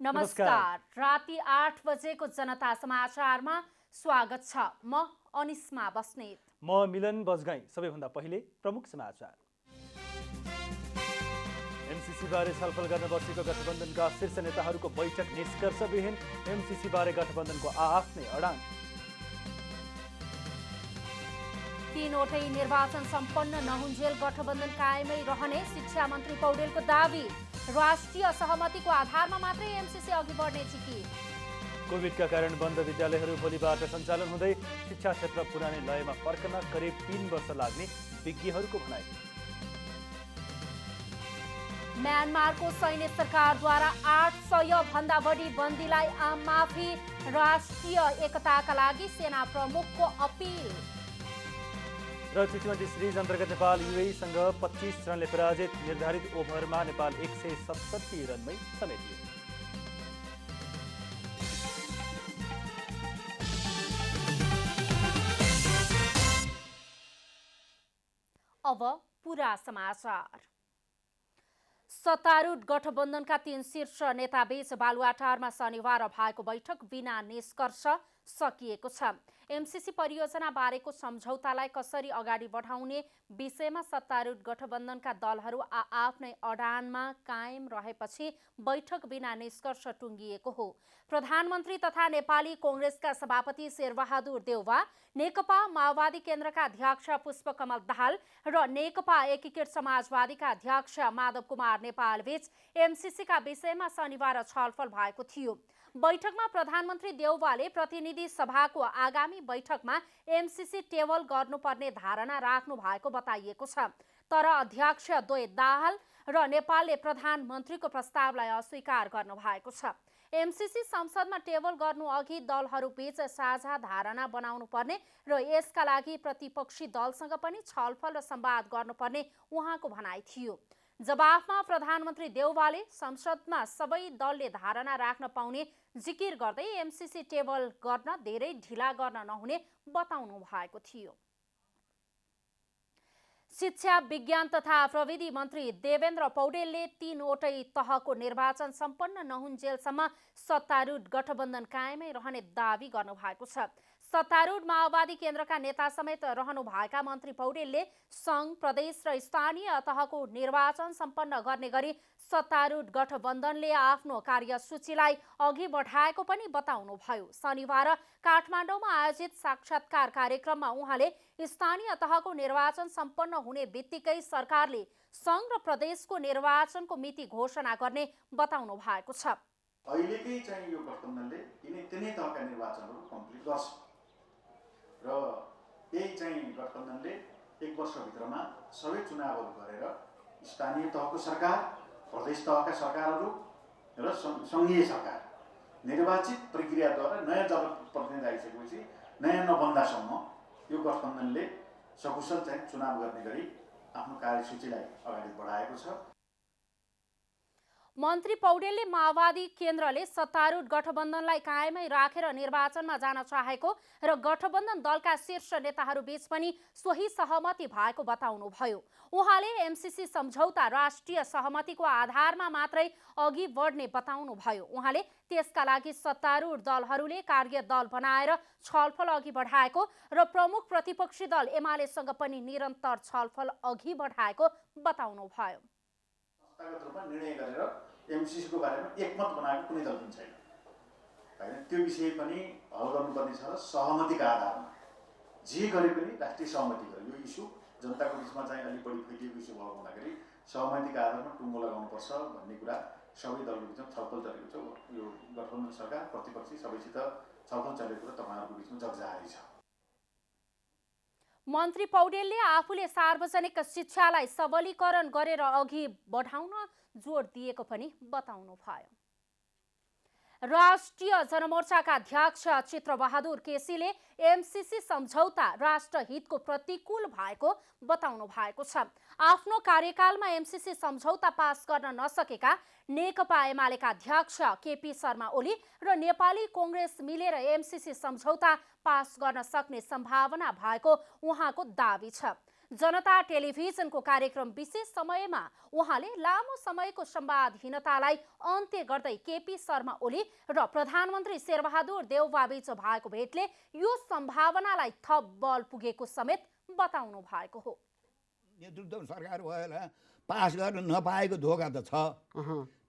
नमस्कार। राति 8 बजेको जनता समाचारमा स्वागत छ। म अनिस्मा बस्नेत। म मिलन बजगाई। सबैभन्दा पहिले प्रमुख समाचार। एमसीसी बारे छलफल गर्न बसेको गठबन्धनका शीर्ष नेताहरूको बैठक निष्कर्षविहीन। एमसीसी बारे गठबन्धनको आफ्नै अडान। तीनवटै निर्वाचन सम्पन्न नहुन्जेल गठबन्धन कायमै रहने शिक्षा मन्त्री पौडेलको दावी। राष्ट्रिय सहमतिको आधारमा मात्रै एमसीसी अघि बढ्ने चिकी। कोभिडका कारण बन्द विद्यालयहरू भोलिबाट सञ्चालन हुँदै शिक्षा क्षेत्र पुरानै लयमा फर्कन करिब 3 वर्ष लाग्ने विज्ञहरूको भनाइ। म्यानमारको सैन्य सरकारद्वारा 800 भन्दा बढी बन्दीलाई आम माफी। राष्ट्रिय एकताका लागि सेना प्रमुखको अपिल। र टी20 सिरिज अन्तर्गत नेपाल युएईसँग 25 रनले पराजित। निर्धारित ओभरमा नेपाल 167 रनमै समेटियो। अब पूरा समाचार। सत्तारूढ गठबन्धनका 3 शीर्ष नेताबीच बालुवाटारमा शनिबार भएको बैठक बिना निष्कर्ष सकिएको छ। एमसीसी परियोजना बारेको सम्झौतालाई कसरी अगाडि बढाउने विषयमा सत्तारूढ गठबन्धनका दलहरू आफ्नै अडानमा कायम रहेपछि बैठक बिना निष्कर्ष टुङ्गिएको हो। प्रधानमन्त्री तथा नेपाली कांग्रेसका सभापति शेरबहादुर देउवा, नेकपा माओवादी केन्द्रका अध्यक्ष पुष्पकमल दाहाल र नेकपा एकीकृत समाजवादीका अध्यक्ष माधव कुमार नेपालबीच एमसीसीका विषयमा शनिबार छलफल भएको थियो। बैठकमा प्रधानमन्त्री देउवाले प्रतिनिधि सभाको आगामी बैठकमा एमसीसी टेबल गर्नुपर्ने धारणा राख्नु भएको बताइएको छ। तर अध्यक्ष द्वय दाहाल र नेपालले प्रधानमन्त्रीको प्रस्तावलाई अस्वीकार गर्नु भएको छ। एमसीसी संसदमा टेबल गर्नु अघि दलहरूबीच साझा धारणा बनाउनु पर्ने र यसका लागि प्रतिपक्षी दलसँग पनि छलफल र संवाद गर्नुपर्ने उहाँको भनाइ थियो। जवाफमा प्रधानमन्त्री देउवाले संसदमा सबै दलले धारणा राख्न पाउने जिकिर गर्दै एमसीसी टेबल गर्न धेरै ढिला गर्न नहुने बताउनु भएको थियो। शिक्षा विज्ञान तथा प्रविधि मन्त्री देवेन्द्र पौडेलले 3वटै तहको निर्वाचन सम्पन्न नहुन्जेलसम्म सत्तारूढ गठबन्धन कायमै रहने दावी गर्नुभएको छ। सत्तारूढ माओवादी केन्द्रका नेता समेत रहनुभएका मन्त्री पौडेलले सङ्घ, प्रदेश र स्थानीय तहको निर्वाचन सम्पन्न गर्ने गरी सत्तारूढ गठबन्धनले आफ्नो कार्यसूचीलाई अघि बढाएको पनि बताउनुभयो। शनिबार काठमाडौँमा आयोजित साक्षात्कार कार्यक्रममा उहाँले स्थानीय तहको निर्वाचन सम्पन्न हुने बित्तिकै सरकारले सङ्घ र प्रदेशको निर्वाचनको मिति घोषणा गर्ने बताउनु भएको छ। अहिलेकै चाहिँ यो गठबन्धनले तिनै तहका निर्वाचनहरू कम्प्लिट गर्छ र यही चाहिँ गठबन्धनले 1 वर्षभित्रमा सबै चुनावहरू गरेर स्थानीय तहको सरकार, प्रदेश तहका सरकारहरू र सङ्घीय सरकार निर्वाचित प्रक्रियाद्वारा नयाँ जनप्रतिनिधि आइसकेपछि नयाँ नबन्दासम्म यो गठबन्धनले सकुशल चाहिँ चुनाव गर्ने गरी आफ्नो कार्यसूचीलाई अगाडि बढाएको छ। मन्त्री पौडेलले माओवादी केन्द्रले सत्तारूढ गठबन्धनलाई कायमै राखेर निर्वाचनमा जान चाहेको र गठबन्धन दलका शीर्ष नेताहरूबीच पनि सोही सहमति भएको बताउनुभयो। उहाँले एमसीसी सम्झौता राष्ट्रिय सहमतिको आधारमा मात्रै अघि बढ्ने बताउनुभयो। उहाँले त्यसका लागि सत्तारूढ दलहरूले कार्यदल बनाएर छलफल अघि बढाएको र प्रमुख प्रतिपक्षी दल एमालेसँग पनि निरन्तर छलफल अघि बढाएको बताउनुभयो। संस्थागत रूपमा निर्णय गरेर एमसीसीको बारेमा एकमत बनाएको कुनै दल पनि छैन हैन। त्यो विषय पनि हल गर्नुपर्ने छ र सहमतिका आधारमा जे गरे पनि राष्ट्रिय सहमति गरे। यो इस्यु जनताको बिचमा चाहिँ अलि बढी फैलिएको इस्यु भएको हुँदाखेरि सहमतिका आधारमा टुङ्गो लगाउनुपर्छ भन्ने कुरा सबै दलको बिचमा छलफल चलेको छ। यो गठबन्धन सरकार प्रतिपक्षी सबैसित छलफल चलेको कुरा तपाईँहरूको बिचमा जगजाहेरी छ। मन्त्री पौडेलले आफूले सार्वजनिक शिक्षालाई सबलीकरण गरेर अघि बढाउन जोड दिएको पनि बताउनुभयो। राष्ट्रिय जनमोर्चाका अध्यक्ष चित्रबहादुर केसीले एमसीसी सम्झौता राष्ट्रहितको प्रतिकूल भएको बताउनु भएको छ। आफ्नो कार्यकालमा एमसीसी सम्झौता पास गर्न नसकेका नेकपा एमालेका अध्यक्ष केपी शर्मा ओली र नेपाली कांग्रेस मिलेर एमसीसी सम्झौता पास गर्न सक्ने सम्भावना भएको उहाँको दावी छ। जनता टेलिभिजनको कार्यक्रम विशेष समयमा उहाँले लामो समयको संवादहीनतालाई अन्त्य गर्दै केपी शर्मा ओली र प्रधानमन्त्री शेरबहादुर देउवाबीच भएको भेटले यो सम्भावनालाई थप बल पुगेको समेत बताउनु भएको हो। नेतृत्व सरकार भएला पास गर्न नपाएको धोका त छ।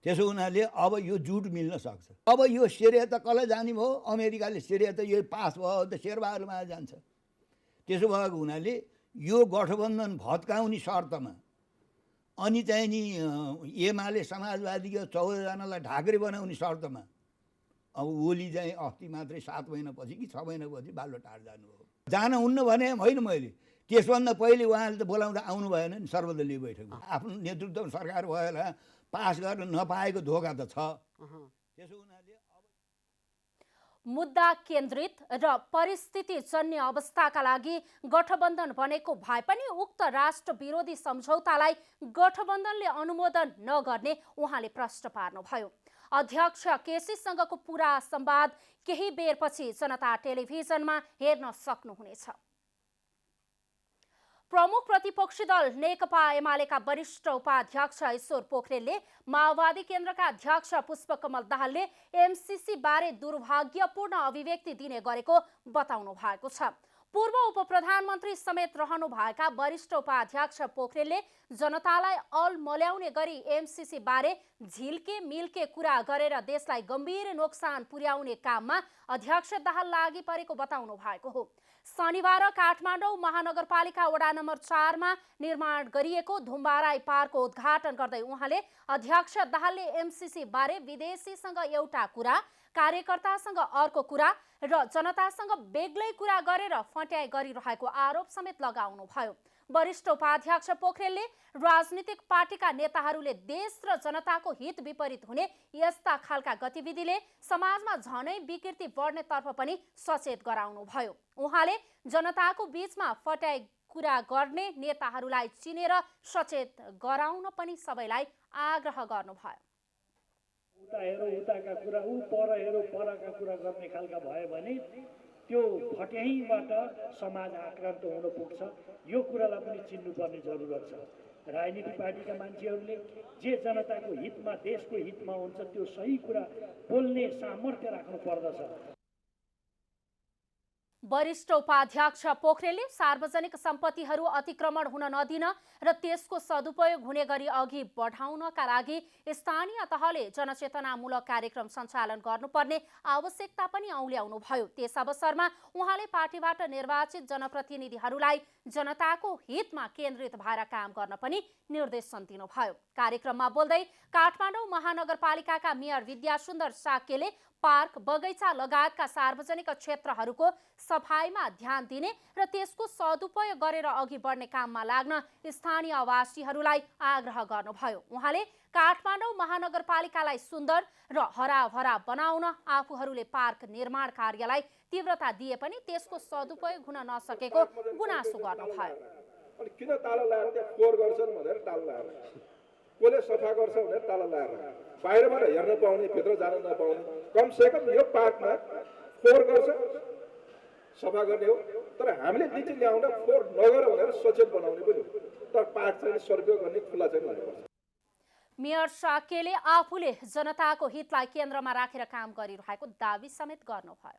त्यसो हुनाले अब यो जुट मिल्न सक्छ। अब यो श्रेय त कसलाई जाने भयो? अमेरिकाले श्रेय त यो पास भयो त शेरबहादुरमा जान्छ। त्यसो भएको हुनाले यो गठबन्धन भत्काउने शर्तमा अनि चाहिँ नि एमाले समाजवादीको 14 जनालाई ढाक्रे बनाउने शर्तमा अब ओली चाहिँ अस्ति मात्रै 7 महिनापछि कि 6 महिनापछि बालुवाटार जानुभयो। जान हुन्न भने होइन, मैले त्यसभन्दा पहिले उहाँले त बोलाउँदा आउनु भएन नि सर्वदलीय बैठकमा। आफ्नो नेतृत्व सरकार भएला पास गर्न नपाएको धोका त छ। त्यसो हुनाले मुद्दा केन्द्रित र परिस्थितिजन्य अवस्थाका लागि गठबन्धन बनेको भए पनि उक्त राष्ट्र विरोधी सम्झौतालाई गठबन्धनले अनुमोदन नगर्ने उहाँले प्रश्न पार्नुभयो। अध्यक्ष केसीसँगको पुरा संवाद केही बेरपछि जनता टेलिभिजनमा हेर्न सक्नुहुनेछ। प्रमुख प्रतिपक्षी दल नेकपा एमालेका वरिष्ठ उपाध्यक्ष ईश्वर पोखरेलले माओवादी केन्द्रका अध्यक्ष पुष्पकमल दाहालले एमसीसी बारे दुर्भाग्यपूर्ण अभिव्यक्ति दिने गरेको बताउनु भएको छ। पूर्व उपप्रधानमन्त्री समेत रहनुभएका वरिष्ठ उपाध्यक्ष पोखरेलले जनतालाई अलमल्याउने गरी एमसीसी बारे झिल्के मिल्के कुरा गरेर देशलाई गम्भीर नोक्सान पुर्याउने काममा अध्यक्ष दाहाल लागि परेको बताउनु भएको हो। शनिबार काठमाडौँ महानगरपालिका वडा नम्बर 4 मा निर्माण गरिएको धुम्बाराई पार्कको उद्घाटन गर्दै उहाँले अध्यक्ष दाहालले एमसीसी बारे विदेशीसँग एउटा कुरा, कार्यकर्तासँग अर्को कुरा र जनतासँग बेग्लै कुरा गरेर फट्याइ गरिरहेको आरोप समेत लगाउनु भयो। वरिष्ठ उपाध्यक्ष पोखरेलले राजनीतिक पार्टीका नेताहरूले देश र जनताको हित विपरीत हुने यस्ता खालका गतिविधिले समाजमा झनै विकृति बढ्नेतर्फ पनि सचेत गराउनु भयो। उहाँले जनताको बीचमा फट्याइ कुरा गर्ने नेताहरूलाई चिनेर सचेत गराउन पनि सबैलाई आग्रह गर्नुभयो। उता हेरो उताका कुरा, ऊ पर हेरो परका कुरा गर्ने खालका भयो भने त्यो फट्याइबाट समाज आक्रान्त हुन पुग्छ। यो कुरालाई पनि चिन्नुपर्ने जरुरत छ। राजनीतिक पार्टीका मान्छेहरूले जे जनताको हितमा, देशको हितमा हुन्छ त्यो सही कुरा बोल्ने सामर्थ्य राख्नु पर्दछ। वरिष्ठ उपाध्यक्ष पोखरेलले सार्वजनिक सम्पत्तिहरू अतिक्रमण हुन नदिन र त्यसको सदुपयोग हुने गरी अघि बढाउनका लागि स्थानीय तहले जनचेतनामूलक कार्यक्रम सञ्चालन गर्नुपर्ने आवश्यकता पनि औल्याउनु भयो। त्यस अवसरमा उहाँले पार्टीबाट निर्वाचित जनप्रतिनिधिहरूलाई जनताको हितमा केन्द्रित भएर काम गर्न पनि निर्देशन दिनुभयो। कार्यक्रममा बोल्दै काठमाडौँ महानगरपालिकाका मेयर विद्यासुन्दर साक्यले पार्क, बगैँचा लगायतका सार्वजनिक क्षेत्रहरूको सफाइमा ध्यान दिने र त्यसको सदुपयोग गरेर अघि बढ्ने काममा लाग्न स्थानीय आवासीहरूलाई आग्रह गर्नुभयो। उहाँले काठमाडौँ महानगरपालिकालाई सुन्दर र हराभरा बनाउन आफूहरूले पार्क निर्माण कार्यलाई तीव्रता दिए पनि त्यसको सदुपयोग हुन नसकेको गुनासो गर्नुभयो। किन ताला लाएर त्यहाँ फोहोर गर्छन् भनेर ताला लाएर, कसले सफा गर्छ भनेर ताला लाएर, बाहिरबाट हेर्न पाउने, भित्र जान नपाउने। कमसेकम यो पार्कमा फोहोर गर्छ सफा गर्ने हो, तर हामीले नीति ल्याउँदा फोहोर नगर भनेर सचेत बनाउने पनि हो। तर पार्क चाहिँ सदुपयोग गर्ने खुला चाहिँ हुनुपर्छ। मेयर साक्यले आफूले जनताको हितलाई केन्द्रमा राखेर काम गरिरहेको दावी समेत गर्नुभयो।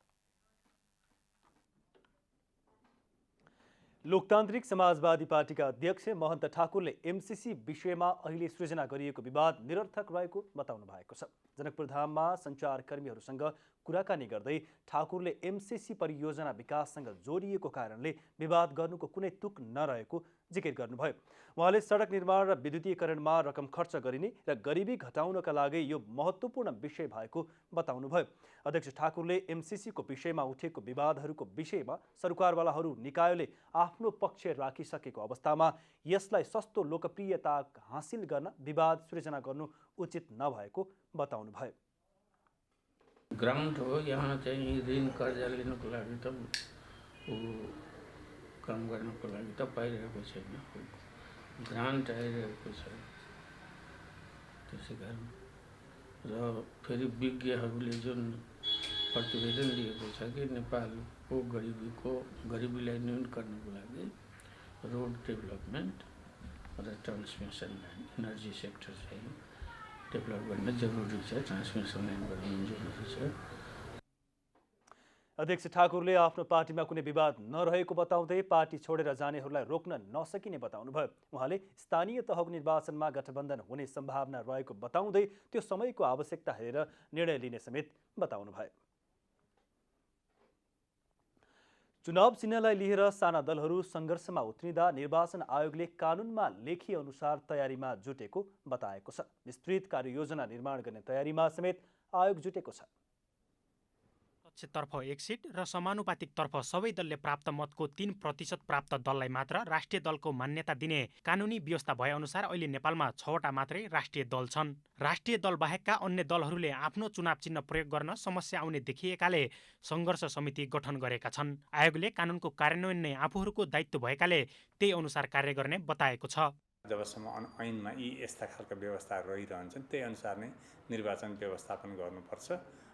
लोकतान्त्रिक समाजवादी पार्टीका अध्यक्ष महन्त ठाकुरले एमसीसी विषयमा अहिले सृजना गरिएको विवाद निरर्थक रहेको बताउनु भएको छ। जनकपुरधाममा सञ्चारकर्मीहरूसँग कुराकानी गर्दै ठाकुरले एमसीसी परियोजना विकाससँग जोडिएको कारणले विवाद गर्नुको कुनै तुक नरहेको जिकिर गर्नुभयो। उहाँले सडक निर्माण र विद्युतीकरणमा रकम खर्च गरिने र गरिबी घटाउनका लागि यो महत्त्वपूर्ण विषय भएको बताउनुभयो। अध्यक्ष ठाकुरले एमसीसीको विषयमा उठेको विवादहरूको विषयमा सरकारवालाहरू निकायले आफ्नो पक्ष राखिसकेको अवस्थामा यसलाई सस्तो लोकप्रियता हासिल गर्न विवाद सृजना गर्नु उचित नभएको बताउनुभयो। ग्राउन्ड हो, यहाँ चाहिँ ऋण कर्जा लिनुको लागि त काम गर्नुको लागि त पाइरहेको छैन, ग्रान्ट आइरहेको छ। त्यसै कारण र फेरि विज्ञहरूले जुन प्रतिवेदन दिएको छ कि नेपालको गरिबीलाई न्यून गर्नको लागि रोड डेभलपमेन्ट र ट्रान्समिसन लाइन एनर्जी सेक्टर चाहिँ डेभलप गर्न जरुरी छ, ट्रान्समिसन लाइन बनाउनु जरुरी छ। अध्यक्ष ठाकुरले आफ्नो पार्टीमा कुनै विवाद नरहेको बताउँदै पार्टी छोडेर जानेहरूलाई रोक्न नसकिने बताउनुभयो। उहाँले स्थानीय तहको निर्वाचनमा गठबन्धन हुने सम्भावना रहेको बताउँदै त्यो समयको आवश्यकता हेरेर निर्णय लिने समेत बताउनुभयो। चुनाव चिन्हलाई लिएर साना दलहरू सङ्घर्षमा उत्रिँदा निर्वाचन आयोगले कानुनमा लेखी अनुसार तयारीमा जुटेको बताएको छ। विस्तृत कार्ययोजना निर्माण गर्ने तयारीमा समेत आयोग जुटेको छ। तर्फ 1 सिट र समानुपातिक तर्फ सबै दलले प्राप्त मतको 3% प्राप्त दललाई मात्र राष्ट्रिय दलको मान्यता दिने कानुनी व्यवस्था भए अनुसार अहिले नेपालमा 6वटा मात्रै राष्ट्रिय दल छन्। राष्ट्रिय दल बाहेकका अन्य दलहरूले आफ्नो चुनाव चिन्ह प्रयोग गर्न समस्या आउने देखिएकाले सङ्घर्ष समिति गठन गरेका छन्। आयोगले कानुनको कार्यान्वयन नै आफूहरूको दायित्व भएकाले त्यही अनुसार कार्य गर्ने बताएको छ। जबसम्म ऐनमा यी यस्ता खालका व्यवस्थाहरू रहिरहन्छन् त्यही अनुसार नै निर्वाचन व्यवस्थापन गर्नुपर्छ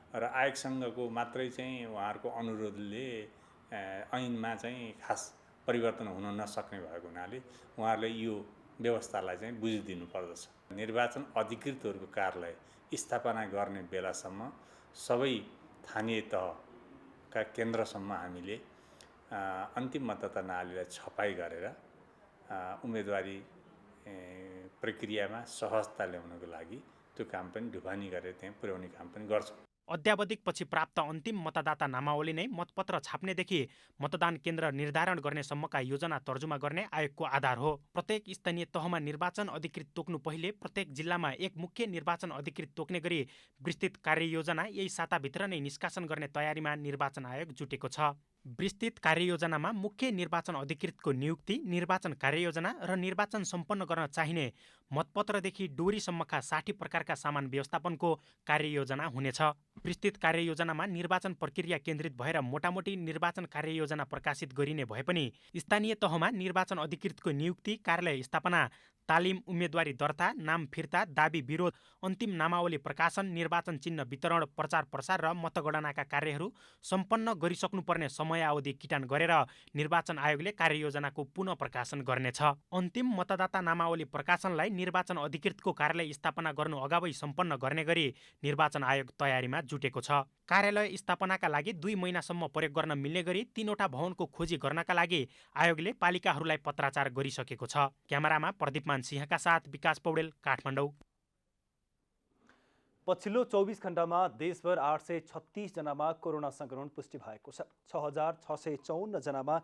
र आयोगसँगको मात्रै चाहिँ उहाँहरूको अनुरोधले ऐनमा चाहिँ खास परिवर्तन हुन नसक्ने भएको हुनाले उहाँहरूले यो व्यवस्थालाई चाहिँ बुझिदिनु पर्दछ। निर्वाचन अधिकृतहरूको कार्यालय स्थापना गर्ने बेलासम्म सबै स्थानीय तहका केन्द्रसम्म हामीले अन्तिम मतदाता नालीलाई छपाई गरेर उम्मेदवारी प्रक्रियामा सहजता ल्याउनको लागि त्यो काम पनि ढुवानी गरेर त्यहाँ पुर्याउने काम पनि गर्छौँ। अध्यावधिकपछि प्राप्त अन्तिम मतदाता नामावली नै मतपत्र छाप्नेदेखि मतदान केन्द्र निर्धारण गर्ने सम्मका योजना तर्जुमा गर्ने आयोगको आधार हो। प्रत्येक स्थानीय तहमा निर्वाचन अधिकृत तोक्नु पहिले प्रत्येक जिल्लामा एक मुख्य निर्वाचन अधिकृत तोक्ने गरी विस्तृत कार्ययोजना यही साताभित्र नै निष्कासन गर्ने तयारीमा निर्वाचन आयोग जुटेको छ। विस्तृत कार्ययोजनामा मुख्य निर्वाचन अधिकृतको नियुक्ति, निर्वाचन कार्ययोजना र निर्वाचन सम्पन्न गर्न चाहिने मतपत्रदेखि डोरीसम्मका 60 प्रकारका सामान व्यवस्थापनको कार्ययोजना हुनेछ। विस्तृत कार्ययोजनामा निर्वाचन प्रक्रिया केन्द्रित भएर मोटामोटी निर्वाचन कार्ययोजना प्रकाशित गरिने भए पनि स्थानीय तहमा निर्वाचन अधिकृतको नियुक्ति, कार्यालय स्थापना, तालिम, उम्मेदवारी दर्ता, नाम फिर्ता, दाबी विरोध, अन्तिम नामावली प्रकाशन, निर्वाचन चिन्ह वितरण, प्रचार प्रसार र मतगणनाका कार्यहरू सम्पन्न गरिसक्नुपर्ने समयावधि किटान गरेर निर्वाचन आयोगले कार्ययोजनाको पुनः प्रकाशन गर्नेछ। अन्तिम मतदाता नामावली प्रकाशनलाई निर्वाचन अधिकृतको कार्यालय स्थापना गर्नु अगावै सम्पन्न गर्ने गरी निर्वाचन आयोग तयारीमा जुटेको छ। कार्यालय स्थापनाका लागि 2 महिनासम्म प्रयोग गर्न मिल्ने गरी 3वटा भवनको खोजी गर्नका लागि आयोगले पालिकाहरूलाई पत्राचार गरिसकेको छ। क्यामेरामा प्रदीपमान सिंहका साथ विकास पौडेल, काठमाडौँ। पछिल्लो 24 घण्टामा देशभर 836 जनामा कोरोना संक्रमण पुष्टि भएको छ। 6654 जनामा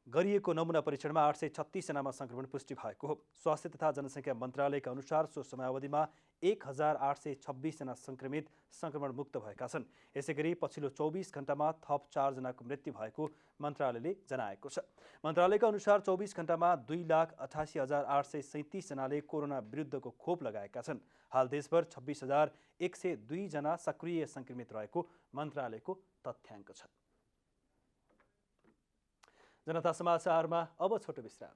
गरिएको नमुना परीक्षणमा 836 जनामा संक्रमण पुष्टि भएको हो। स्वास्थ्य तथा जनसङ्ख्या मन्त्रालयका अनुसार सो समयावधिमा 1826 जना संक्रमित संक्रमण मुक्त भएका छन्। यसैगरी पछिल्लो 24 घण्टामा थप 4 जनाको मृत्यु भएको मन्त्रालयले जनाएको छ। मन्त्रालयका अनुसार 24 घण्टामा 2,88,837 जनाले कोरोना विरुद्धको खोप लगाएका छन्। हाल देशभर 26,102 जना सक्रिय संक्रमित रहेको मन्त्रालयको तथ्याङ्क छ। जनता समाचारमा अब छोटो विश्राम।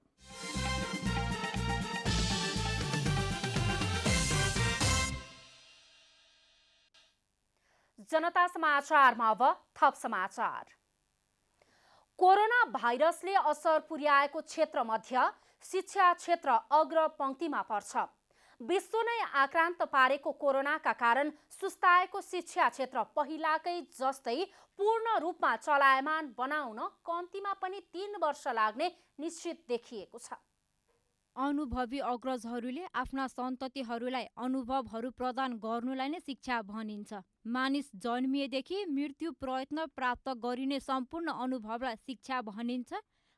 जनता समाचारमा अब थप समाचार। कोरोना भाइरसले असर पुर्याएको क्षेत्रमध्ये शिक्षा क्षेत्र अग्रपङ्क्तिमा पर्छ। विश्व नै आक्रान्त पारेको कोरोनाका कारण सुस्ताएको शिक्षा क्षेत्र पहिलाकै जस्तै पूर्ण रूपमा चलायमान बनाउन कम्तीमा पनि 3 वर्ष लाग्ने निश्चित देखिएको छ। अनुभवी अग्रजहरूले आफ्ना सन्ततिहरूलाई अनुभवहरू प्रदान गर्नुलाई नै शिक्षा भनिन्छ। मानिस जन्मिएदेखि मृत्यु प्रयत्न प्राप्त गरिने सम्पूर्ण अनुभवलाई शिक्षा भनिन्छ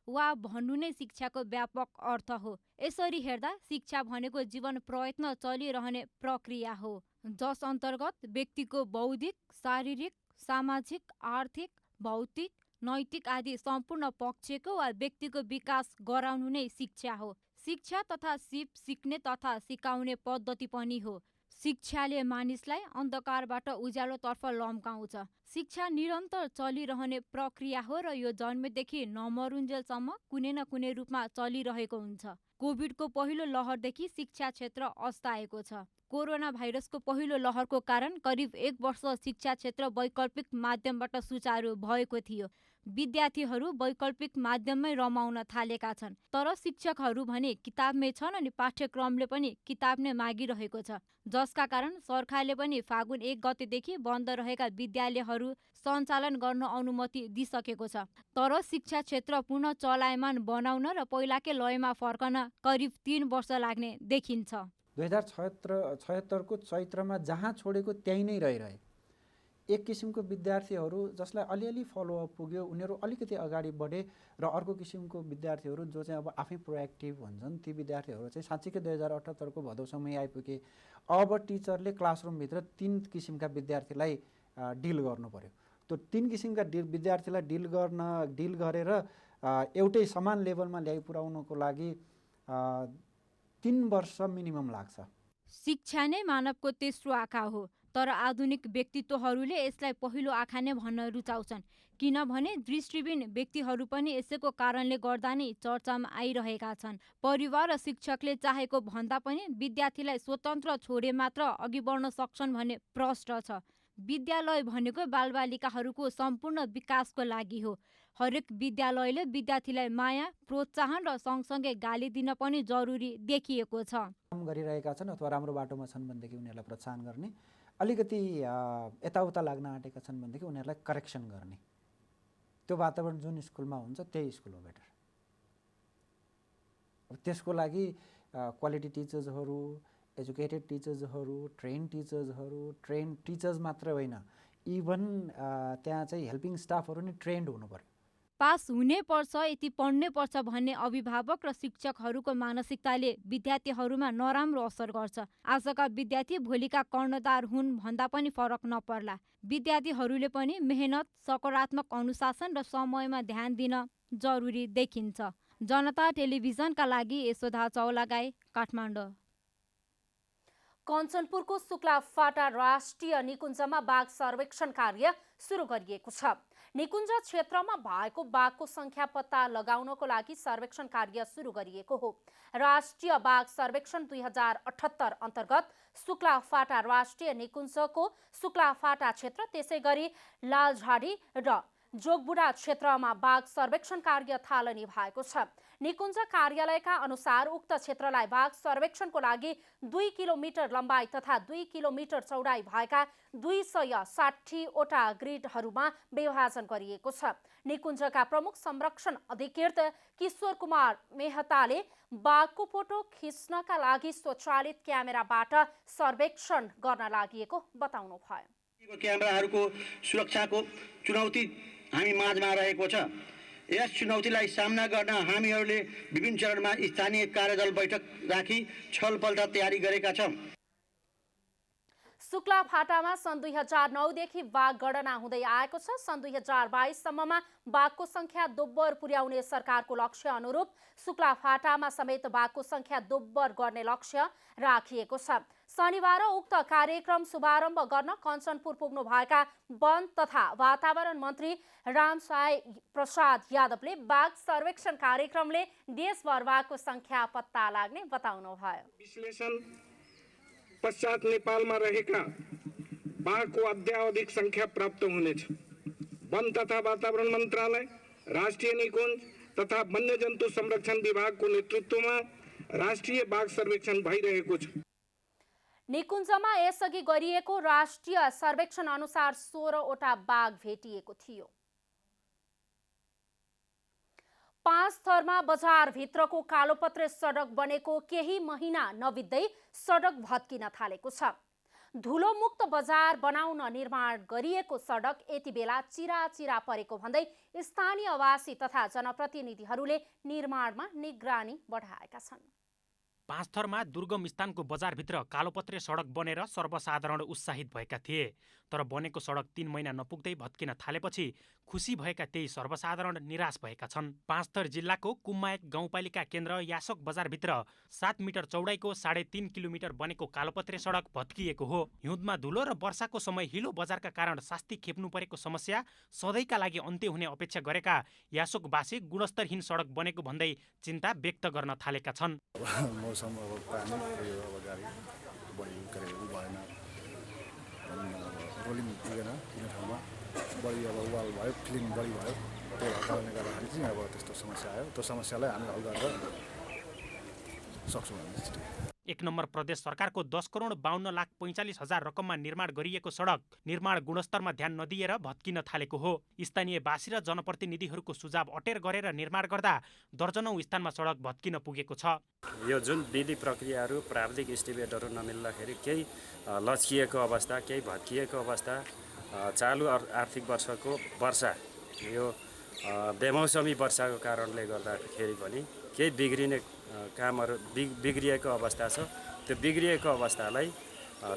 वा भन्नु नै शिक्षाको व्यापक अर्थ हो। यसरी हेर्दा शिक्षा भनेको जीवन प्रयत्न चलिरहने प्रक्रिया हो, जस अन्तर्गत व्यक्तिको बौद्धिक, शारीरिक, सामाजिक, आर्थिक, भौतिक, नैतिक आदि सम्पूर्ण पक्षको वा व्यक्तिको विकास गराउनु नै शिक्षा हो। शिक्षा तथा सिक्ने तथा सिकाउने पद्धति पनि हो। शिक्षाले मानिसलाई अन्धकारबाट उज्यालोतर्फ लम्काउँछ। शिक्षा निरन्तर चलिरहने प्रक्रिया हो र यो जन्मेदेखि नमरुन्जेलसम्म कुनै न कुनै रूपमा चलिरहेको हुन्छ। कोभिडको पहिलो लहरदेखि शिक्षा क्षेत्र अस्ताएको छ। कोरोना भाइरसको पहिलो लहरको कारण करिब 1 वर्ष शिक्षा क्षेत्र वैकल्पिक माध्यमबाट सुचारू भएको थियो। विद्यार्थीहरू वैकल्पिक माध्यममै रमाउन थालेका छन्। तर शिक्षकहरू भने किताबमै छन् अनि पाठ्यक्रमले पनि किताब नै मागिरहेको छ, जसका कारण सरकारले पनि फागुन 1 गतेदेखि बन्द रहेका विद्यालयहरू सञ्चालन गर्न अनुमति दिइसकेको छ। तर शिक्षा क्षेत्र पुनः चलायमान बनाउन र पहिलाकै लयमा फर्कन करिब 3 वर्ष लाग्ने देखिन्छ। 2076 को चैत्रमा जहाँ छोडेको त्यही नै रहिरहे। एक किसिमको विद्यार्थीहरू जसलाई अलिअलि फलोअप पुग्यो, उनीहरू अलिकति अगाडि बढे र अर्को किसिमको विद्यार्थीहरू जो चाहिँ अब आफै प्रोएक्टिभ हुन्छन्, ती विद्यार्थीहरू चाहिँ साँच्चीकै 2078 को भदौसम्मै आइपुगे। अब टिचरले क्लासरुमभित्र 3 किसिमका विद्यार्थीलाई डिल गर्नु पर्यो। त्यो 3 किसिमका विद्यार्थीलाई डिल गरेर एउटै समान लेभलमा ल्याइपुर्याउनको लागि 3 वर्ष मिनिमम लाग्छ। शिक्षा नै मानवको तेस्रो आँखा हो, तर आधुनिक व्यक्तित्वहरूले यसलाई पहिलो आँखा नै भन्न रुचाउँछन्, किनभने दृष्टिबिन व्यक्तिहरू पनि यसैको कारणले गर्दा नै चर्चामा आइरहेका छन्। परिवार र शिक्षकले चाहेको भन्दा पनि विद्यार्थीलाई स्वतन्त्र छोडे मात्र अघि बढ्न सक्छन् भन्ने प्रश्न छ। विद्यालय भनेको बालबालिकाहरूको सम्पूर्ण विकासको लागि हो। हरेक विद्यालयले विद्यार्थीलाई माया, प्रोत्साहन र सँगसँगै गाली दिन पनि जरुरी देखिएको छ। काम गरिरहेका छन् अथवा राम्रो बाटोमा छन् भनेदेखि उनीहरूलाई प्रोत्साहन गर्ने, अलिकति यताउता लाग्न आँटेका छन् भनेदेखि उनीहरूलाई करेक्सन गर्ने। त्यो वातावरण जुन स्कुलमा हुन्छ त्यही स्कुल हो बेटर। अब त्यसको लागि क्वालिटी टिचर्सहरू, एजुकेटेड टिचर्सहरू, ट्रेन टिचर्स मात्र होइन, इभन त्यहाँ चाहिँ हेल्पिङ स्टाफहरू नि ट्रेन्ड हुनु पर्यो। पास हुनै पर्छ, यति पढ्नै पर्छ भन्ने अभिभावक र शिक्षकहरूको मानसिकताले विद्यार्थीहरूमा नराम्रो असर गर्छ। आजका विद्यार्थी भोलिका कर्णधार हुन् भन्दा पनि फरक नपर्ला। विद्यार्थीहरूले पनि मेहनत, सकारात्मक अनुशासन र समयमा ध्यान दिन जरुरी देखिन्छ। जनता टेलिभिजनका लागि यशोदा चौलागाई, काठमाडौँ। कञ्चनपुरको शुक्लाफाटा राष्ट्रिय निकुञ्जमा बाघ सर्वेक्षण कार्य सुरु गरिएको छ। निकुञ्ज क्षेत्रमा भएको बाघको संख्या पत्ता लगाउनको लागि सर्वेक्षण कार्य सुरु गरिएको हो। राष्ट्रिय बाघ सर्वेक्षण 2078 अन्तर्गत शुक्लाफाटा राष्ट्रिय निकुञ्जको शुक्लाफाटा क्षेत्र, त्यसै गरी लालझाडी र जोगबुढा क्षेत्रमा बाघ सर्वेक्षण कार्य थालनी भएको छ। निकुञ्ज कार्यालयका अनुसार उक्त क्षेत्रलाई बाघ सर्वेक्षणको लागि 2 किलोमिटर लम्बाइ तथा 2 किलोमिटर चौडाइ भएका 260 वटा ग्रिडहरूमा विभाजन गरिएको छ। निकुञ्जका प्रमुख संरक्षण अधिकृत किशोर कुमार मेहताले बाघको फोटो खिच्नका लागि स्वचालित क्यामेराबाट सर्वेक्षण गर्न लागि बताउनु भयो। क्यामेराहरूको सुरक्षाको चुनौती हामी माझमा रहेको छ। यस चुनौतीलाई सामना गर्न हामीहरूले विभिन्न चरणमा स्थानीय कार्यदल बैठक राखी छलफल र तयारी गरेका छौँ। शुक्लाफाटामा सन् 2009 देखि बाघ गणना हुँदै आएको छ। सन् 2022 सम्ममा बाघको संख्या दोब्बर पुर्याउने सरकारको लक्ष्य अनुरूप शुक्लाफाटामा समेत बाघको संख्या दोब्बर गर्ने लक्ष्य राखिएको छ। शनिबार उक्त कार्यक्रम शुभारम्भ गर्न कञ्चनपुर पुग्नु भएका वन तथा वातावरण मन्त्री रामसाई प्रसाद यादवले बाघ सर्वेक्षण कार्यक्रमले देशभर बाघको संख्या पत्ता लाग्ने बताउनु भयो। विश्लेषण पश्चात नेपालमा रहेका बाघको अद्यावधिक संख्या प्राप्त हुनेछ। वन तथा वातावरण मन्त्रालय, राष्ट्रिय निकुञ्ज तथा वन्यजन्तु संरक्षण विभागको नेतृत्वमा राष्ट्रिय बाघ सर्वेक्षण भइरहेको छ। निकुञ्जमा यसअघि गरिएको राष्ट्रिय सर्वेक्षण अनुसार 16 वटा बाघ भेटिएको थियो। 5 थरमा बजारभित्रको कालोपत्रे सडक बनेको केही महिना नबित्दै सडक भत्किन थालेको छ। धुलोमुक्त बजार बनाउन निर्माण गरिएको सडक यति बेला चिराचिरा परेको भन्दै स्थानीयवासी तथा जनप्रतिनिधिहरूले निर्माणमा निगरानी बढाएका छन्। 5 थरमा दुर्गम स्थानको बजारभित्र कालोपत्रे सडक बनेर सर्वसाधारण उत्साहित भएका थिए। तर बनेको सडक 3 महिना नपुग्दै भत्किन थालेपछि खुसी भएका त्यही सर्वसाधारण निराश भएका छन्। 5 थर जिल्लाको कुम्मायक गाउँपालिका केन्द्र यासोक बजारभित्र 7 मिटर चौडाइको 3.5 किलोमिटर बनेको कालोपत्रे सडक भत्किएको हो। हिउँदमा धुलो र वर्षाको समय हिलो बजारका कारण शास्ति खेप्नु परेको समस्या सधैँका लागि अन्त्य हुने अपेक्षा गरेका यासोकवासी गुणस्तरहीन सडक बनेको भन्दै चिन्ता व्यक्त गर्न थालेका छन्। मौसम अब पानी अब गाडी बढी गरेको भएन, रोलिङ पुगेन, कुनै ठाउँमा बढी अब वाल भयो, फिलिङ बढी भयो, त्यही कारणले गर्दाखेरि चाहिँ अब त्यस्तो समस्या आयो। त्यो समस्यालाई हामी हल गरेर सक्छौँ हामी। 1 नम्बर प्रदेश सरकारको 10,52,45,000 रकममा निर्माण गरिएको सडक निर्माण गुणस्तरमा ध्यान नदिएर भत्किन थालेको हो। स्थानीयवासी र जनप्रतिनिधिहरूको सुझाव अटेर गरेर निर्माण गर्दा दर्जनौं स्थानमा सडक भत्किन पुगेको छ। यो जुन विधि प्रक्रियाहरू प्राविधिक एस्टिमेटहरू नमिल्दाखेरि केही लचकिएको अवस्था, केही भत्किएको अवस्था, चालु आर्थिक वर्षको वर्षा यो बेमौसमी वर्षाको कारणले गर्दाखेरि पनि केही बिग्रिने कामहरू बिग्रिएको अवस्था छ। त्यो बिग्रिएको अवस्थालाई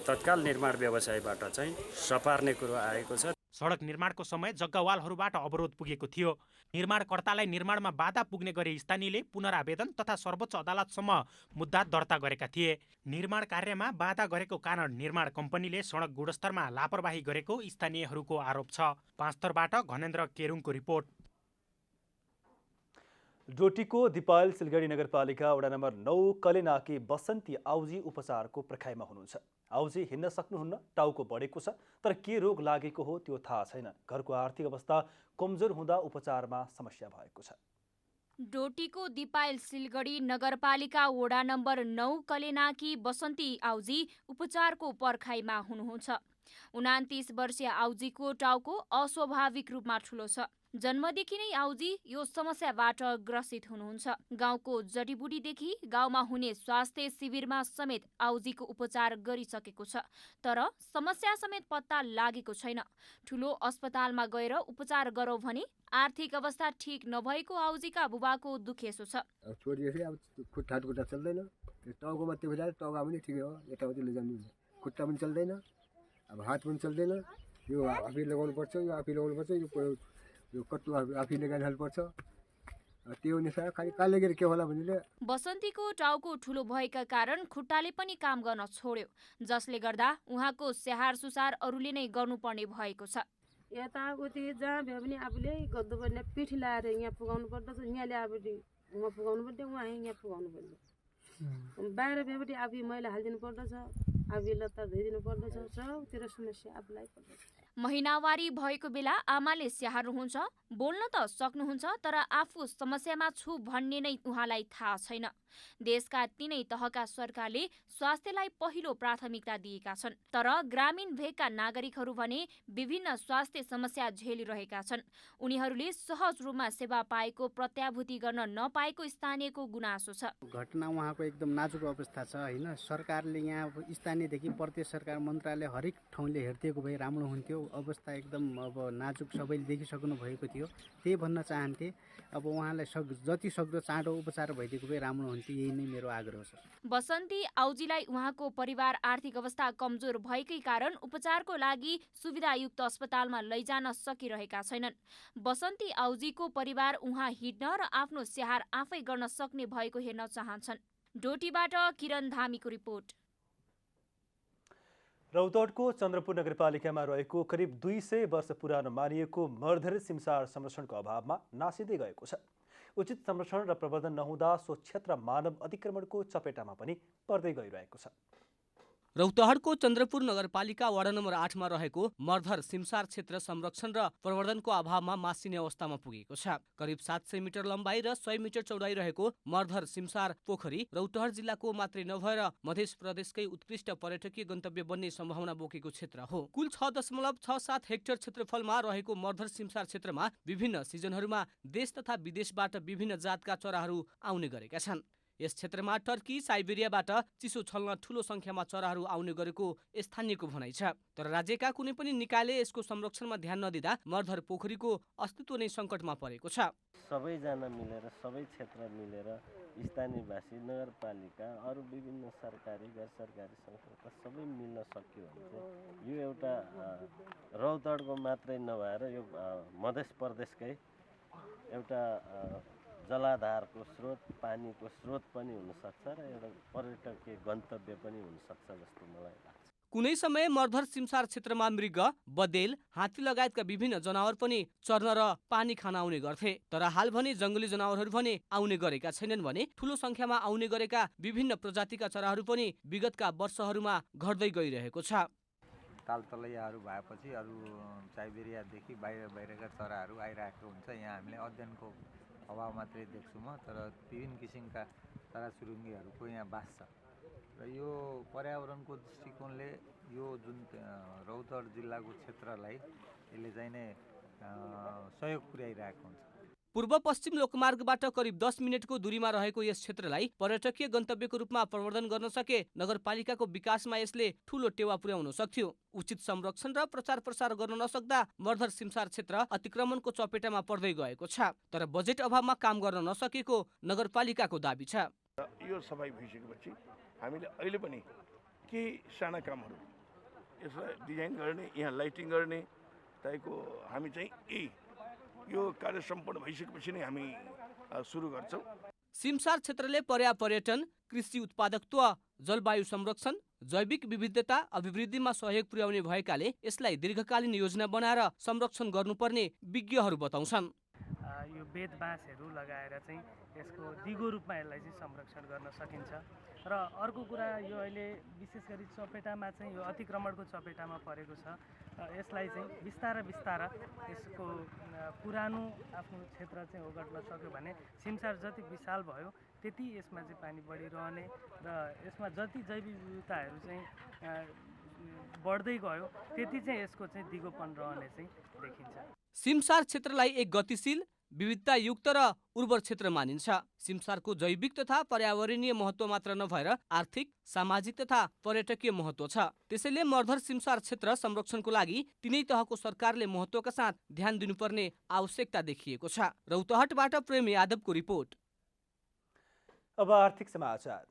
तत्काल निर्माण व्यवसायबाट चाहिँ सपार्ने कुरो आएको छ। सडक निर्माणको समय जग्गावालहरूबाट अवरोध पुगेको थियो। निर्माणकर्तालाई निर्माणमा बाधा पुग्ने गरी स्थानीयले पुनरावेदन तथा सर्वोच्च अदालतसम्म मुद्दा दर्ता गरेका थिए। निर्माण कार्यमा बाधा गरेको कारण निर्माण कम्पनीले सडक गुणस्तरमा लापरवाही गरेको स्थानीयहरूको आरोप छ। पाँचथरबाट घनेन्द्र केरुङको रिपोर्ट। डोटीको दिपायल सिलगढी नगरपालिका वडा नम्बर 9 कलेनाकी बसन्ती आउजी उपचारको पर्खाइमा हुनुहुन्छ। आउजी हिँड्न सक्नुहुन्न, टाउको बढेको छ, तर के रोग लागेको हो त्यो थाहा छैन। घरको आर्थिक अवस्था कमजोर हुँदा उपचारमा समस्या भएको छ। डोटीको दिपायल सिलगढी नगरपालिका वडा नम्बर 9 कलेनाकी बसन्ती आउजी उपचारको पर्खाइमा हुनुहुन्छ। 29 वर्षीय आउजीको टाउको अस्वाभाविक रूपमा ठुलो छ। जन्मदेखि नै आउजी यो समस्याबाट ग्रसित हुनुहुन्छ। गाउँको जडीबुटीदेखि गाउँमा हुने स्वास्थ्य शिविरमा समेत आउजीको उपचार गरिसकेको छ, तर समस्या समेत पत्ता लागेको छैन। ठुलो अस्पतालमा गएर उपचार गरौँ भने आर्थिक अवस्था ठीक नभएको आउजीका बुबाको दुखेसो छ। छोडिएपछि अब खुट्टा चल्दैन, टाउकोमा त्यो बेला टाउका पनि ठिकै हो, यताउति लैजानु, खुट्टा पनि चल्दैन, अब हात पनि चल्दैन। यो आफै लगाउनु पर्छ, यो आफै लगाउनु पर्छ, यो कट्टु आफै लगाइहाल्नु पर्छ। त्यो अनुसार खालि कालेगिर के होला भन्ने। बसन्तीको टाउको ठुलो भएका कारण खुट्टाले पनि काम गर्न छोड्यो, जसले गर्दा उहाँको स्याहार सुसार अरूले नै गर्नुपर्ने भएको छ। यताउति जहाँ भए पनि आफूले गर्नुपर्ने, पिठी लाएर यहाँ पुगाउनु पर्दछ, यहाँ ल्याएपछि उहाँ पुगाउनु पर्छ, उहाँ यहाँ पुगाउनु पर्छ। बाहिर भएपछि आफै मैला हालिदिनु पर्दछ, आफै लत्ता धोइदिनु पर्दछ, सबतिर समस्या आफूलाई पर्दछ। महिनावारी भएको बेला आमाले स्याहार्नुहुन्छ, बोल्न त सक्नुहुन्छ, तर आफू समस्यामा छु भन्ने नै उहाँलाई थाहा छैन। देशका तीनै तहका सरकारले स्वास्थ्यलाई पहिलो प्राथमिकता दिएका छन्, तर ग्रामीण भेगका नागरिकहरू भने विभिन्न स्वास्थ्य समस्या झेलिरहेका छन्। उनीहरूले सहज रूपमा सेवा पाएको प्रत्याभूति गर्न नपाएको स्थानीयको गुनासो छ। घटना उहाँको एकदम नाजुक अवस्था छ हैन। सरकारले यहाँ स्थानीयदेखि प्रदेश सरकार मन्त्रालय हरेक ठाउँले हेरिदिएको भए राम्रो हुन्थ्यो। अवस्था एकदम अब नाजुक सबैले देखिसक्नु भएको थियो। त्यही भन्न चाहन्थे, अब उहाँलाई जति सक्दो चाँडो उपचार भइदिएको भए राम्रो हुन्थ्यो। यही नै मेरो आग्रह छ। बसन्ती आउजीलाई उहाँको परिवार आर्थिक अवस्था कमजोर भएकै कारण उपचारको लागि सुविधायुक्त अस्पतालमा लैजान सकिरहेका छैनन्। बसन्ती आउजीको परिवार उहाँ हिँड्न र आफ्नो स्याहार आफै गर्न सक्ने भएको हेर्न चाहन्छन्। डोटीबाट किरण धामीको रिपोर्ट। रौतहटको चन्द्रपुर नगरपालिकामा रहेको करिब 200 वर्ष पुरानो मानिएको मर्धर सिमसार संरक्षणको अभावमा नासिँदै गएको छ। उचित संरक्षण र प्रबन्धन नहुँदा सो क्षेत्र मानव अतिक्रमणको चपेटामा पनि पर्दै गइरहेको छ। रौतहटको चन्द्रपुर नगरपालिका वडा नम्बर 8 मा रहेको मर्धर सिमसार क्षेत्र संरक्षण र प्रवर्धनको अभावमा मासिने अवस्थामा पुगेको छ। करिब 700 मिटर लम्बाइ र 100 मिटर चौडाइ रहेको मर्धर सिमसार पोखरी रौतहट जिल्लाको मात्रै नभएर मध्य प्रदेशकै उत्कृष्ट पर्यटकीय गन्तव्य बन्ने सम्भावना बोकेको क्षेत्र हो। कुल 6.67 हेक्टर क्षेत्रफलमा रहेको मर्धर सिमसार क्षेत्रमा विभिन्न सिजनहरूमा देश तथा विदेशबाट विभिन्न जातका चराहरू आउने गरेका छन्। यस क्षेत्रमा टर्की साइबेरियाबाट चिसो छल्न ठूलो संख्यामा चराहरू आउने गरेको स्थानीयको भनाइ छ। तर राज्यका कुनै पनि निकायले यसको संरक्षणमा ध्यान नदिँदा मर्धर पोखरीको अस्तित्व नै सङ्कटमा परेको छ। सबैजना मिलेर, सबै क्षेत्र मिलेर, स्थानीयवासी, नगरपालिका, अरू विभिन्न सरकारी गैर सरकारी संस्था सबै मिल्न सक्यो भने चाहिँ यो एउटा रौतहटको मात्रै नभएर यो मध्य प्रदेशकै एउटा जलाधारको स्रोत, पानीको स्रोत पनि हुनसक्छ र एउटा पर्यटकीय गन्तव्य पनि हुनसक्छ जस्तो मलाई लाग्छ। कुनै समय मर्धर सिमसार क्षेत्रमा मृग, बदेल, हात्ती लगायतका विभिन्न जनावर पनि चर्न र पानी खान आउने गर्थे। तर हाल भने जङ्गली जनावरहरू भने आउने गरेका छैनन् भने ठूलो संख्यामा आउने गरेका विभिन्न प्रजातिका चराहरू पनि विगतका वर्षहरूमा घट्दै गइरहेको छ। तालतलैयाहरू भएपछि अरू साइबेरियादेखि बाहिरका चराहरू आइरहेको हुन्छ। यहाँ हामीले अध्ययनको अभाव मात्रै देख्छौँ म, तर विभिन्न किसिमका चराचुरुङ्गीहरूको यहाँ बास छ र यो पर्यावरणको दृष्टिकोणले यो जुन रौतहट जिल्लाको क्षेत्रलाई यसले चाहिँ नै सहयोग पुर्याइरहेको हुन्छ। पूर्व पश्चिम लोकमार्गबाट करिब 10 मिनेटको दूरीमा रहेको यस क्षेत्रलाई पर्यटकीय गन्तव्यको रूपमा प्रवर्धन गर्न सके नगरपालिकाको विकासमा यसले ठूलो टेवा पुर्याउन सक्थ्यो। उचित संरक्षण र प्रचार प्रसार गर्न नसक्दा मर्धर सिमसार क्षेत्र अतिक्रमणको चपेटामा पर्दै गएको छ। तर बजेट अभावमा काम गर्न नसकेको नगरपालिकाको दाबी छ। यो सफाई भइसकेपछि हामीले अहिले पनि केही साना कामहरू यसलाई डिजाइन गर्ने, यहाँ लाइटिङ गर्ने तपाईँको हामी चाहिँ यो कार्य सम्पन्न भइसकेपछि नै हामी सुरु गर्छौँ। सिमसार क्षेत्रले पर्यापर्यटन, कृषि उत्पादकत्व, जलवायु संरक्षण, जैविक विविधता अभिवृद्धिमा सहयोग पुर्याउने भएकाले यसलाई दीर्घकालीन योजना बनाएर संरक्षण गर्नुपर्ने विज्ञहरू बताउँछन्। यो बेद बाँसहरू लगाएर चाहिँ यसको दिगो रूपमा यसलाई चाहिँ संरक्षण गर्न सकिन्छ। र अर्को कुरा यो अहिले विशेष गरी चपेटामा चाहिँ यो अतिक्रमणको चपेटामा परेको छ। यसलाई चाहिँ बिस्तारै यसको पुरानो आफ्नो क्षेत्र चाहिँ ओगट्न सक्यो भने सिमसार जति विशाल भयो त्यति यसमा चाहिँ पानी बढिरहने र यसमा जति जैविक विविधताहरू चाहिँ बढ्दै गयो त्यति चाहिँ यसको चाहिँ दिगोपन रहने चाहिँ देखिन्छ। सिमसार क्षेत्रलाई एक गतिशील, विविधतायुक्त र उर्वर क्षेत्र मानिन्छ। सिमसारको जैविक तथा पर्यावरणीय महत्त्व मात्र नभएर आर्थिक, सामाजिक तथा पर्यटकीय महत्त्व छ। त्यसैले मर्धर सिमसार क्षेत्र संरक्षणको लागि तिनै तहको सरकारले महत्त्वका साथ ध्यान दिनुपर्ने आवश्यकता देखिएको छ। रौतहटबाट प्रेम यादवको रिपोर्ट। अब आर्थिक समाचार।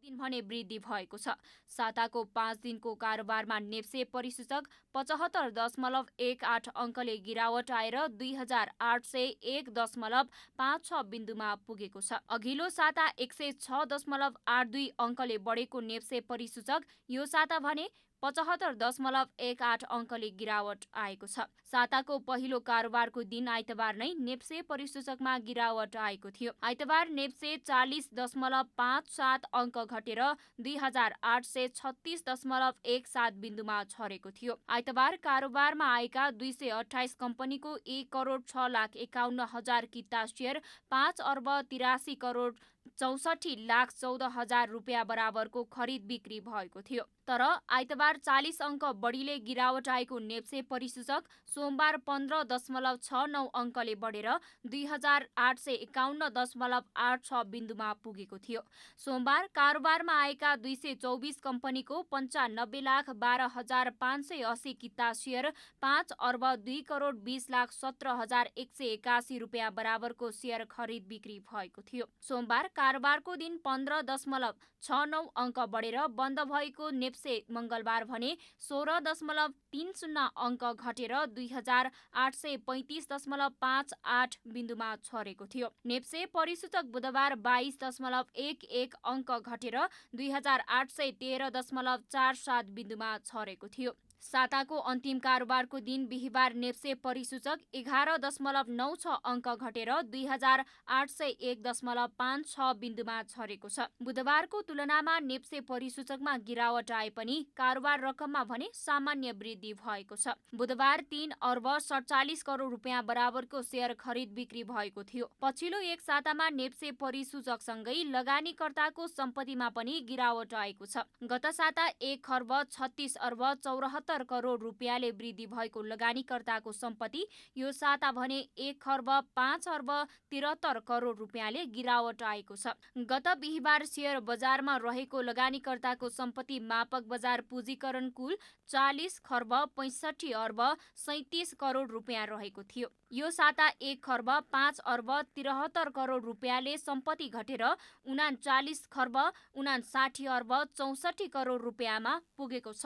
दिन भने वृद्धि भएको छ। साताको 5 दिनको कारोबारमा नेप्से परिसूचक 75.18 अङ्कले गिरावट आएर 2801.56 बिन्दुमा पुगेको छ। अघिल्लो साता 106.82 अङ्कले बढेको नेप्से परिसूचक यो साता भने 75.18 अङ्कले गिरावट आएको छ। साताको पहिलो कारोबारको दिन आइतबार नै नेप्से परिसूचकमा गिरावट आएको थियो। आइतबार नेप्से 40.57 अङ्क घटेर 2836.17 बिन्दुमा छरेको थियो। आइतबार कारोबारमा आएका 228 कम्पनीको 1,06,51,000 किता सेयर 5,83,64,14,14,000 रुपियाँ बराबरको खरिद बिक्री भएको थियो। तर आइतबार 40 अङ्क बढीले गिरावट आएको नेप्से परिसूचक सोमबार 15.69 अङ्कले बढेर 2851.86 बिन्दुमा पुगेको थियो। सोमबार कारोबारमा आएका 224 कम्पनीको 95,12,580 किता सेयर 5,02,20,17,181 रुपियाँ बराबरको सेयर खरिद बिक्री भएको थियो। सोमबार कारोबारको दिन 15.69 अङ्क बढेर बन्द भएको नेप्से मङ्गलबार भने 16.30 अङ्क घटेर 2835.58 बिन्दुमा छरेको थियो। नेप्से परिसूचक बुधबार 22.11 अङ्क घटेर 2813.47 बिन्दुमा छरेको थियो। साताको अन्तिम कारोबारको दिन बिहिबार नेप्से परिसूचक 11.96 अङ्क घटेर 2801.56 बिन्दुमा छरेको छ। बुधबारको तुलनामा नेप्से परिसूचकमा गिरावट आए पनि कारोबार रकममा भने सामान्य वृद्धि भएको छ। बुधबार 3,47 करोड रुपियाँ बराबरको सेयर खरिद बिक्री भएको थियो। पछिल्लो एक सातामा नेप्से परिसूचकसँगै लगानीकर्ताको सम्पत्तिमा पनि गिरावट आएको छ। गत साता 1,36,74 करोड रुपियाँले वृद्धि भएको लगानीकर्ताको सम्पत्ति यो साता भने 1,05,73 करोड रुपियाँले गिरावट आएको छ। गत बिहिबार शेयर बजारमा रहेको लगानीकर्ताको सम्पत्ति मापक बजार पुँजीकरण कुल 40,65,37 करोड रुपियाँ रहेको थियो। यो साता 1,05,73 करोड रुपियाँले सम्पत्ति घटेर 39,59,64 करोड रुपियाँमा पुगेको छ।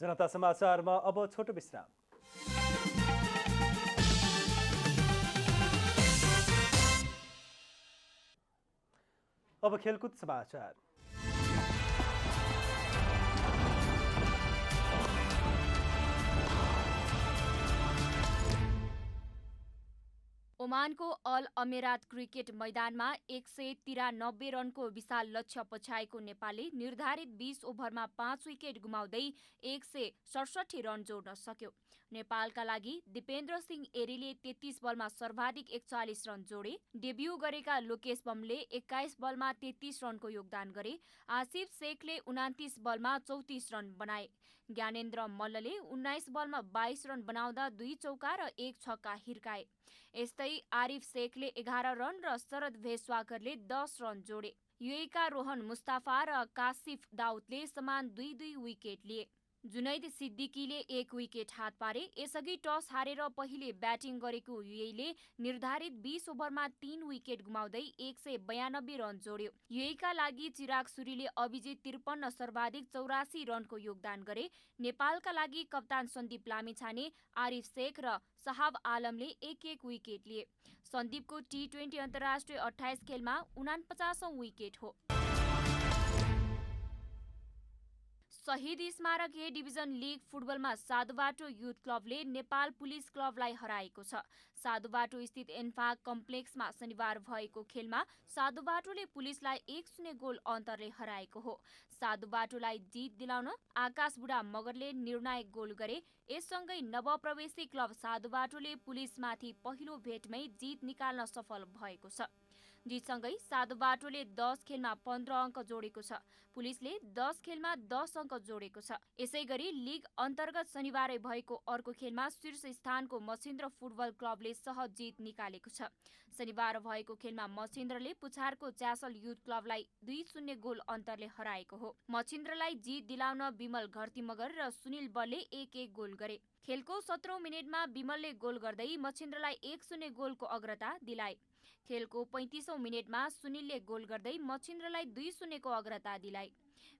जनता समाचारमा अब छोटो विश्राम। अब खेलकुद समाचार। ओमानको अल अमेरात क्रिकेट मैदानमा 193 रनको विशाल लक्ष्य पछ्याएको नेपालले निर्धारित 20 ओभरमा 5 विकेट गुमाउँदै 167 रन जोड्न सक्यो। नेपालका लागि दिपेन्द्र सिंह एरीले 33 बलमा सर्वाधिक 41 रन जोडे। डेब्यू गरेका लोकेश बमले 21 बलमा 33 रनको योगदान गरे। आसिफ शेखले 29 बलमा 34 रन बनाए। ज्ञानेन्द्र मल्लले 19 बलमा 22 रन बनाउँदा 2 चौका र 1 छक्का हिर्काए। यस्तै आरिफ शेखले 11 रन र शरद भेसवाकरले 10 रन जोडे। युएका रोहन मुस्ताफा र कासिफ दाउदले समान 2-2 विकेट लिए। जुनैद सिद्दिकीले 1 विकेट हात पारे। यसअघि टस हारेर पहिले ब्याटिङ गरेको युएले निर्धारित 20 ओभरमा 3 विकेट गुमाउँदै 192 रन जोड्यो। युएका लागि चिराग सुरीले अभिजित 53 सर्वाधिक 84 रनको योगदान गरे। नेपालका लागि कप्तान सन्दीप लामिछाने, आरिफ शेख र सहाब आलमले 1-1 विकेट लिए। सन्दीपको T20 अन्तर्राष्ट्रिय 28 खेलमा 49औं विकेट हो। शहीद स्मारक ए डिभिजन लिग फुटबलमा साधुबाटो युथ क्लबले नेपाल पुलिस क्लबलाई हराएको छ। साधुबाटो स्थित एन्फाक कम्प्लेक्समा शनिबार भएको खेलमा साधुबाटोले पुलिसलाई 1-0 गोल अन्तरले हराएको हो। साधुबाटोलाई जित दिलाउन आकाश बुढा मगरले निर्णायक गोल गरे। यससँगै नवप्रवेशी क्लब साधुबाटोले पुलिसमाथि पहिलो भेटमै जित निकाल्न सफल भएको छ। जितसँगै साधुबाटोले 10 खेलमा 15 अङ्क जोडेको छ। पुलिसले 10 खेलमा 10 अङ्क जोडेको छ। यसैगरी लिग अन्तर्गत शनिबार भएको अर्को खेलमा शीर्ष स्थानको मछिन्द्र फुटबल क्लबले सहज जित निकालेको छ। शनिबार भएको खेलमा मछिन्द्रले पुछारको च्यासल युथ क्लबलाई 2-0 गोल अन्तरले हराएको हो। मछिन्द्रलाई जित दिलाउन विमल घरतीमगर र सुनिल बलले 1-1 गोल गरे। खेलको 17औं मिनेटमा विमलले गोल गर्दै मछिन्द्रलाई 1-0 गोलको अग्रता दिलाए। खेलको 35औं मिनेटमा सुनिलले गोल गर्दै मछिन्द्रलाई 2-0 को अग्रता दिलाए।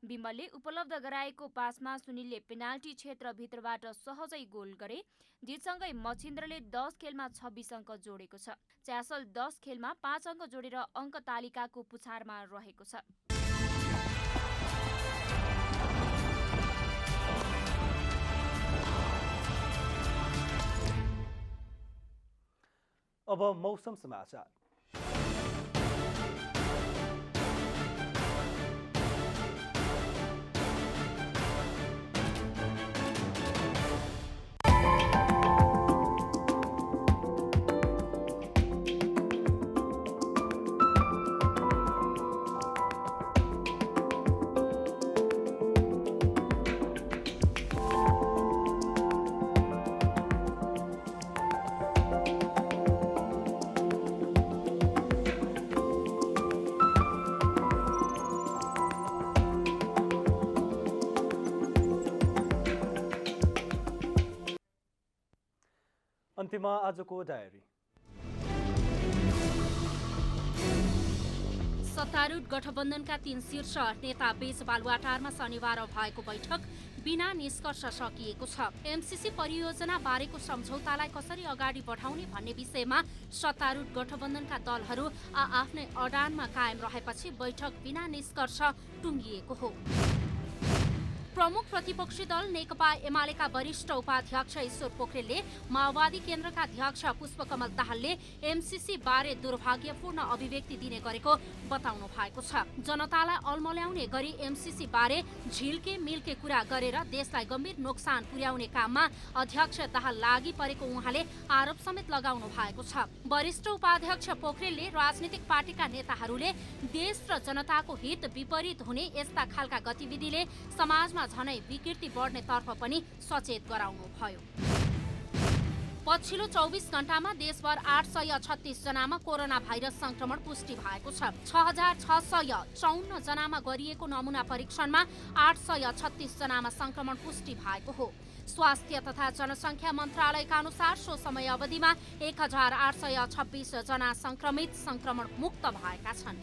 विमलले उपलब्ध गराएको पासमा सुनिलले पेनाल्टी क्षेत्रभित्रबाट सहजै गोल गरे। जितसँगै मछिन्द्रले 10 खेलमा 26 अङ्क जोडेको छ। च्यासल 10 खेलमा 5 अङ्क जोडेर अङ्क तालिकाको पुछारमा रहेको छ। अब मौसम समाचार। अन्त्यमा आजको डायरी। सत्तारूढ गठबन्धनका 3 शीर्ष नेता बीच बालुवाटारमा शनिबार भएको बैठक बिना निष्कर्ष सकिएको छ। एमसीसी परियोजना बारेको सम्झौतालाई कसरी अगाडि बढाउने भन्ने विषयमा सत्तारूढ गठबन्धनका दलहरू आफ्नै अडानमा कायम रहेपछि बैठक बिना निष्कर्ष टुङ्गिएको हो। प्रमुख प्रतिपक्षी दल नेकपा एमालेका वरिष्ठ उपाध्यक्ष ईश्वर पोखरेलले माओवादी केन्द्रका अध्यक्ष पुष्पकमल दाहालले एमसीसी बारे दुर्भाग्यपूर्ण अभिव्यक्ति दिने गरेको बताउनु भएको छ। जनतालाई अल्मल्याउने गरी एमसीसी बारे झिल्के मिल्के कुरा गरेर देशलाई गम्भीर नोक्सान पुर्याउने काममा अध्यक्ष दाहाल लागि परेको उहाँले आरोप समेत लगाउनु भएको छ। वरिष्ठ उपाध्यक्ष पोखरेलले राजनीतिक पार्टीका नेताहरूले देश र जनताको हित विपरीत हुने यस्ता खालका गतिविधिले समाजमा झनै विकृति बढ्ने तर्फ पनि सचेत गराउनु भयो। पछिल्लो 24 घण्टामा देशभर 836 जनामा कोरोना भाइरस संक्रमण पुष्टि भएको छ। 6654 जनामा गरिएको नमुना परीक्षणमा 836 जनामा संक्रमण पुष्टि भएको हो। स्वास्थ्य तथा जनसङ्ख्या मन्त्रालयका अनुसार सो समय अवधिमा 1826 जना संक्रमित संक्रमण मुक्त भएका छन्।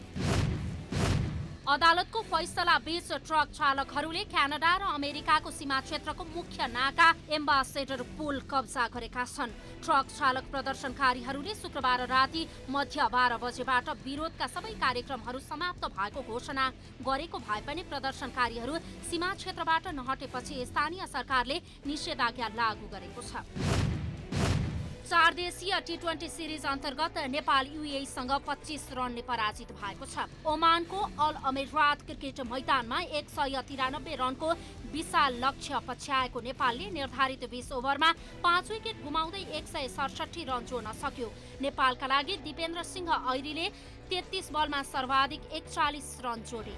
अदालतको फैसला बीच ट्रक चालकहरूले क्यानाडा र अमेरिकाको सीमा क्षेत्रको मुख्य नाका एम्बासेडर पुल कब्जा गरेका छन्। ट्रक चालक प्रदर्शनकारीहरूले शुक्रबार राति मध्य 12 बजेबाट विरोधका सबै कार्यक्रमहरू समाप्त भएको घोषणा गरेको भए पनि प्रदर्शनकारीहरू सीमा क्षेत्रबाट नहटेपछि स्थानीय सरकारले निषेधाज्ञा लागू गरेको छ। 4 देशीय T20 सिरिज अन्तर्गत नेपाल युएईसँग 25 रनले पराजित भएको छ। ओमानको अल अमेरात क्रिकेट मैदानमा 193 रनको विशाल लक्ष्य पछ्याएको नेपालले निर्धारित 20 ओभरमा 5 विकेट गुमाउँदै 167 रन जोड्न सक्यो। नेपालका लागि दिपेन्द्र सिंह ऐरीले 33 बलमा सर्वाधिक 41 रन जोडे।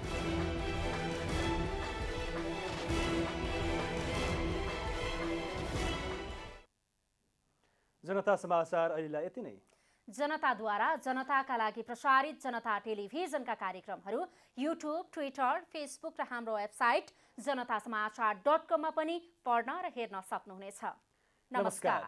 जनता समाचार अहिलेलाई यति नै। जनताद्वारा जनताका लागि प्रसारित जनता टेलिभिजनका कार्यक्रमहरू युट्युब, ट्विटर, फेसबुक र हाम्रो वेबसाइट जनतासमाचार.com मा पनि पढ्न र हेर्न सक्नुहुनेछ। नमस्कार।